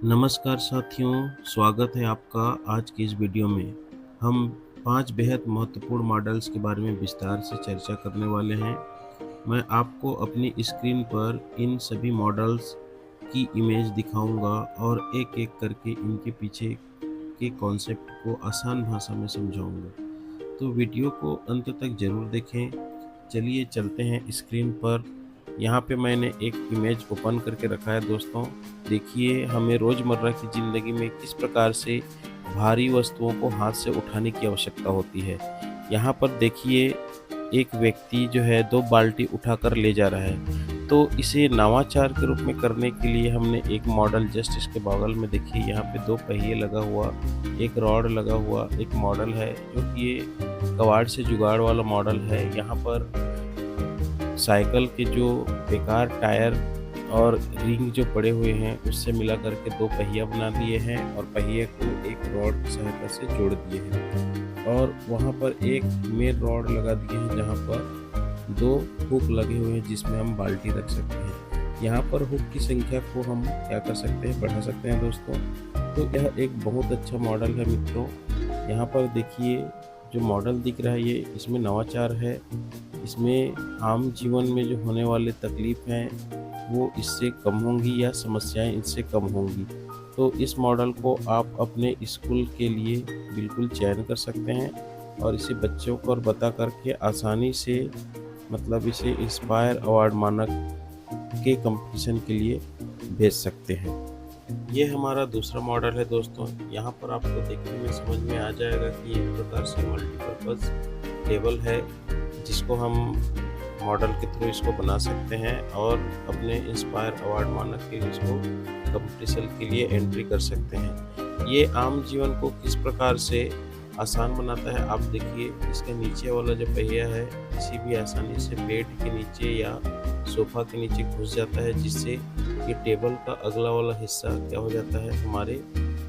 नमस्कार साथियों, स्वागत है आपका आज की इस वीडियो में। हम 5 बेहद महत्वपूर्ण मॉडल्स के बारे में विस्तार से चर्चा करने वाले हैं। मैं आपको अपनी स्क्रीन पर इन सभी मॉडल्स की इमेज दिखाऊंगा और एक-एक करके इनके पीछे के कॉन्सेप्ट को आसान भाषा में समझाऊंगा। तो वीडियो को अंत तक ज़रूर देखें। चलिए चलते हैं स्क्रीन पर। यहाँ पे मैंने एक इमेज ओपन करके रखा है दोस्तों। देखिए हमें रोज़मर्रा की ज़िंदगी में किस प्रकार से भारी वस्तुओं को हाथ से उठाने की आवश्यकता होती है। यहाँ पर देखिए एक व्यक्ति जो है 2 बाल्टी उठाकर ले जा रहा है। तो इसे नवाचार के रूप में करने के लिए हमने एक मॉडल जस्ट इसके बगल में देखिए यहाँ पे 2 पहिए लगा हुआ, एक रॉड लगा हुआ एक मॉडल है, जो कि ये कबाड़ से जुगाड़ वाला मॉडल है। यहाँ पर साइकिल के जो बेकार टायर और रिंग जो पड़े हुए हैं उससे मिला करके 2 पहिया बना दिए हैं और पहिए को एक रॉड की सहायता से जोड़ दिए हैं और वहाँ पर एक मेन रॉड लगा दिए हैं जहाँ पर 2 हुक लगे हुए हैं जिसमें हम बाल्टी रख सकते हैं। यहाँ पर हुक की संख्या को हम क्या कर सकते हैं, बढ़ा सकते हैं दोस्तों। तो यह एक बहुत अच्छा मॉडल है मित्रों। यहाँ पर देखिए जो मॉडल दिख रहा है ये इसमें नवाचार है। इसमें आम जीवन में जो होने वाले तकलीफ हैं वो इससे कम होंगी या समस्याएं इससे कम होंगी। तो इस मॉडल को आप अपने स्कूल के लिए बिल्कुल चयन कर सकते हैं और इसे बच्चों को और बता करके आसानी से मतलब इसे इंस्पायर अवार्ड मानक के कंपटीशन के लिए भेज सकते हैं। ये हमारा दूसरा मॉडल है दोस्तों। यहाँ पर आपको देखने में समझ में आ जाएगा कि एक प्रकार से मल्टीपर्पज़ टेबल है जिसको हम मॉडल के थ्रू इसको बना सकते हैं और अपने इंस्पायर अवार्ड मानक के लिए इसको कंपटीशन के लिए एंट्री कर सकते हैं। ये आम जीवन को किस प्रकार से आसान बनाता है आप देखिए। इसके नीचे वाला जो पहिया है किसी भी आसानी से बेड के नीचे या सोफ़ा के नीचे घुस जाता है, जिससे ये टेबल का अगला वाला हिस्सा क्या हो जाता है, हमारे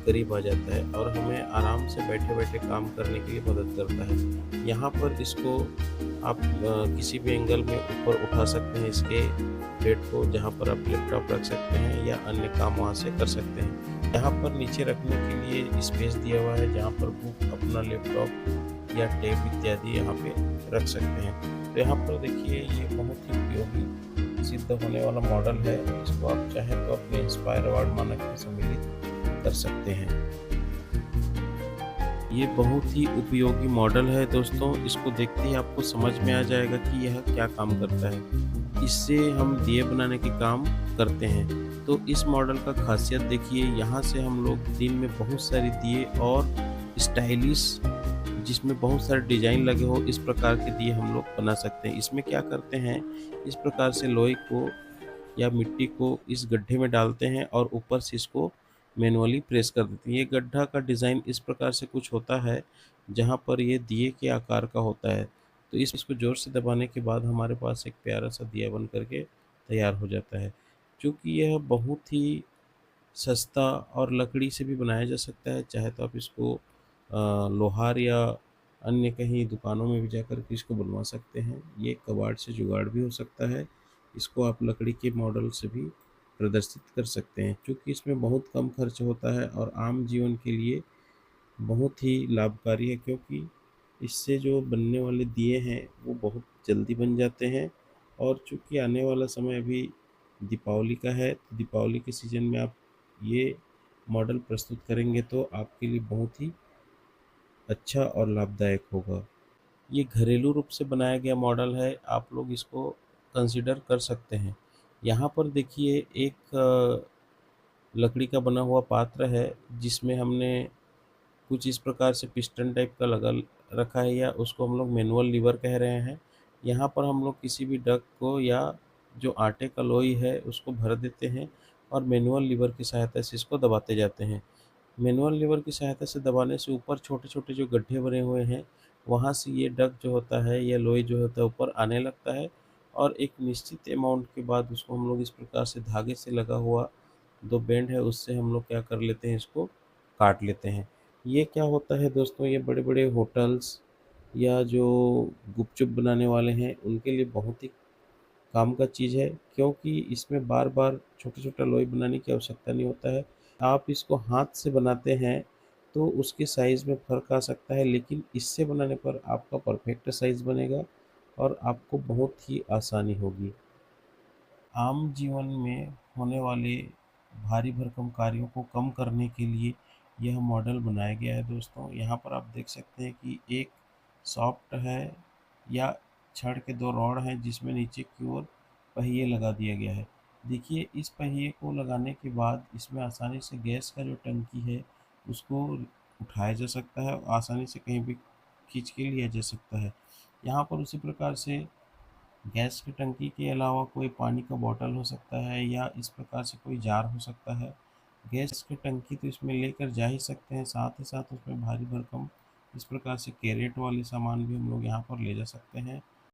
करीब आ जाता है और हमें आराम से बैठे बैठे काम करने के लिए मदद करता है। यहाँ पर इसको आप किसी भी एंगल में ऊपर उठा सकते हैं इसके बेड को, जहाँ पर आप लैपटॉप रख सकते हैं या अन्य काम वहाँ से कर सकते हैं। यहाँ पर नीचे रखने के लिए स्पेस दिया हुआ है जहाँ पर बुक, अपना लैपटॉप या टैब इत्यादि यहाँ पे रख सकते हैं। तो यहाँ पर देखिए ये बहुत ही उपयोगी सिद्ध होने वाला मॉडल है। इसको आप चाहें तो अपने इंस्पायर अवार्ड मानक में सम्मिलित कर सकते हैं। ये बहुत ही उपयोगी मॉडल है दोस्तों। इसको देखते ही आपको समझ में आ जाएगा कि यह क्या काम करता है। इससे हम दिए बनाने के काम करते हैं। तो इस मॉडल का खासियत देखिए, यहाँ से हम लोग दिन में बहुत सारी दिए और स्टाइलिश जिसमें बहुत सारे डिजाइन लगे हो इस प्रकार के दिए हम लोग बना सकते हैं। इसमें क्या करते हैं, इस प्रकार से लोहे को या मिट्टी को इस गड्ढे में डालते हैं और ऊपर से इसको मैनुअली प्रेस कर देते हैं। ये गड्ढा का डिज़ाइन इस प्रकार से कुछ होता है जहाँ पर ये दिए के आकार का होता है। तो इसको ज़ोर से दबाने के बाद हमारे पास एक प्यारा सा दिया बन करके तैयार हो जाता है। चूँकि यह बहुत ही सस्ता और लकड़ी से भी बनाया जा सकता है, चाहे तो आप इसको लोहार या अन्य कहीं दुकानों में भी जाकर के इसको बनवा सकते हैं। ये कबाड़ से जुगाड़ भी हो सकता है। इसको आप लकड़ी के मॉडल से भी प्रदर्शित कर सकते हैं, क्योंकि इसमें बहुत कम खर्च होता है और आम जीवन के लिए बहुत ही लाभकारी है, क्योंकि इससे जो बनने वाले दिए हैं वो बहुत जल्दी बन जाते हैं। और चूँकि आने वाला समय अभी दीपावली का है, तो दीपावली के सीज़न में आप ये मॉडल प्रस्तुत करेंगे तो आपके लिए बहुत ही अच्छा और लाभदायक होगा। ये घरेलू रूप से बनाया गया मॉडल है, आप लोग इसको कंसीडर कर सकते हैं। यहाँ पर देखिए एक लकड़ी का बना हुआ पात्र है जिसमें हमने कुछ इस प्रकार से पिस्टन टाइप का लगा रखा है, या उसको हम लोग मैनुअल लीवर कह रहे हैं। यहाँ पर हम लोग किसी भी डग को या जो आटे का लोई है उसको भर देते हैं और मैनुअल लीवर की सहायता से इसको दबाते जाते हैं। मैनुअल लीवर की सहायता से दबाने से ऊपर छोटे छोटे जो गड्ढे बने हुए हैं वहाँ से ये डग जो होता है या लोई जो होता है ऊपर आने लगता है और एक निश्चित अमाउंट के बाद उसको हम लोग इस प्रकार से धागे से लगा हुआ 2 बेंड है उससे हम लोग क्या कर लेते हैं, इसको काट लेते हैं। ये क्या होता है दोस्तों, ये बड़े बड़े होटल्स या जो गुपचुप बनाने वाले हैं उनके लिए बहुत ही काम का चीज़ है, क्योंकि इसमें बार बार छोटा छोटा लोई बनाने की आवश्यकता नहीं होता है। आप इसको हाथ से बनाते हैं तो उसके साइज़ में फ़र्क आ सकता है, लेकिन इससे बनाने पर आपका परफेक्ट साइज़ बनेगा और आपको बहुत ही आसानी होगी। आम जीवन में होने वाले भारी भरकम कार्यों को कम करने के लिए यह मॉडल बनाया गया है दोस्तों। यहाँ पर आप देख सकते हैं कि एक सॉफ्ट है या छड़ के दो रॉड हैं जिसमें नीचे की ओर पहिए लगा दिया गया है। देखिए, इस पहिए को लगाने के बाद इसमें आसानी से गैस का जो टंकी है उसको उठाया जा सकता है और आसानी से कहीं भी खींच के लिया जा सकता है। यहाँ पर उसी प्रकार से गैस की टंकी के अलावा कोई पानी का बॉटल हो सकता है या इस प्रकार से कोई जार हो सकता है। गैस की टंकी तो इसमें लेकर जा ही सकते हैं, साथ ही साथ उसमें भारी भरकम इस प्रकार से कैरेट वाले सामान भी हम लोग यहाँ पर ले जा सकते हैं।